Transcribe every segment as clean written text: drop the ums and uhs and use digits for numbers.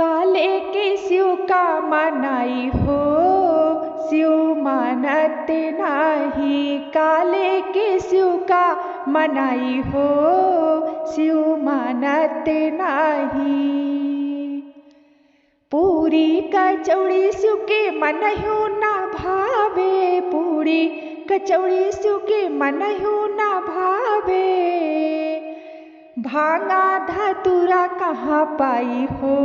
काले के शिव का मनाई हो, शिव मानत नाही। काले के शिव का मनाई हो, शिव मानत नाही। पूरी कचौड़ी शिव के मनहु ना भावे, पूरी कचौड़ी शिव के मनहु ना भावे। भांगा धतूरा कहाँ पाई हो,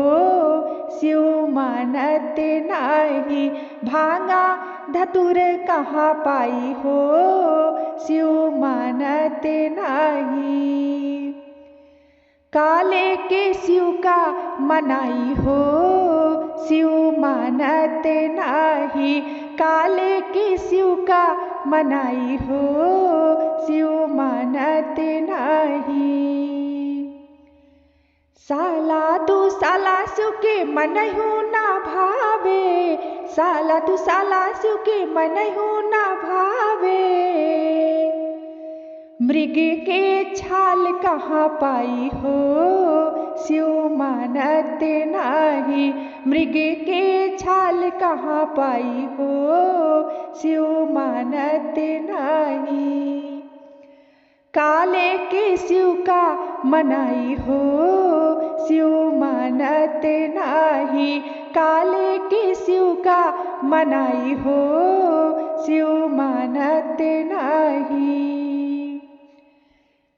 शिव मानत नाही। भांगा धतूर कहाँ पाई हो, शिव मानत नाही। काले के शिव का मनाई हो, शिव मानत नाही। काले के शिव का मनाई हो, शिव मानत नाही। साला तू साला शिव के मनहु ना भावे, साला तू साला शिव के मनहु ना भावे। मृग के छाल कहाँ पाई हो, शिव मानत नाही। मृग के छाल कहाँ पाई हो, शिव मानत नाही। काले के शिव का मनाई हो, शिव मानत नाही। काले के शिव का मनाई हो, शिव मानत नाही।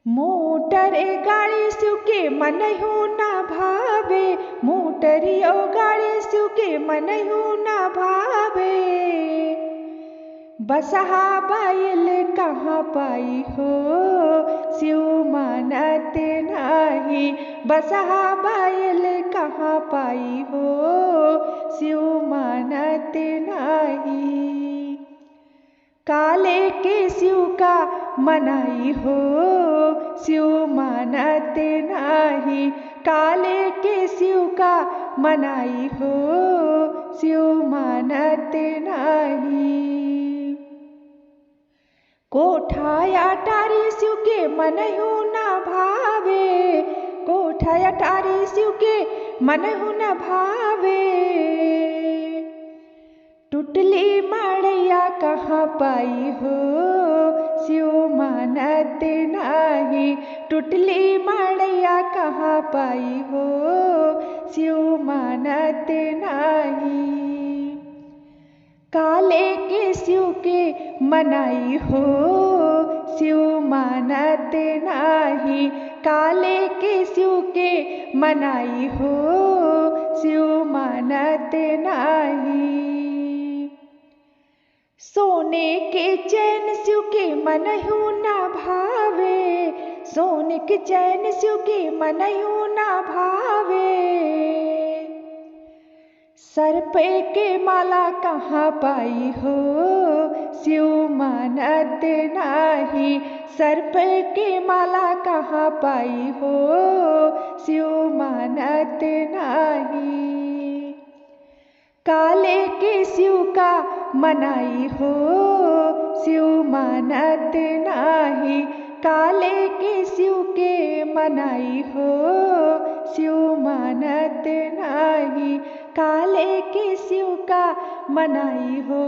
मोटर गाड़ी शिव के मनहु ना भावे, मोटरियो गाड़ी शिव के मनहु ना भावे। बसहा बैल कहाँ पाई हो, शिव मानत नाही। बसहा बैल कहाँ पाई हो, शिव मानत नाही। काले के शिव का मनाई हो, शिव मानत नाही। काले के शिव का मनाई हो, शिव मानत नाही। कोठाया टारी शिव के मनहु ना भावे, कोठाया टारी शिव के मनहु ना भावे। टुटली मड़ैया कहाँ पाई हो, शिव मानत नाही। टुटली मड़ैया कहाँ पाई हो, शिव मानत नाही। काले के शिव के मनाई हो, शिव मानत नाही। काले के शिव के मनाई हो, शिव मानत नाही। सोने के चैन शिव के मनहु ना भावे, सोने के चैन शिव के मनहु ना भावे। सर पे के माला कहाँ पाई हो, शिव मानत नाही। सर पे के माला कहाँ पाई हो, शिव मानत नाही। काले के शिव का मनाई हो, शिव मानत नाही। काले के शिव के मनाई हो, शिव मानत नाही। काले के शिव का मनाई हो,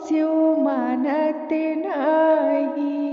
शिव मानत नाही।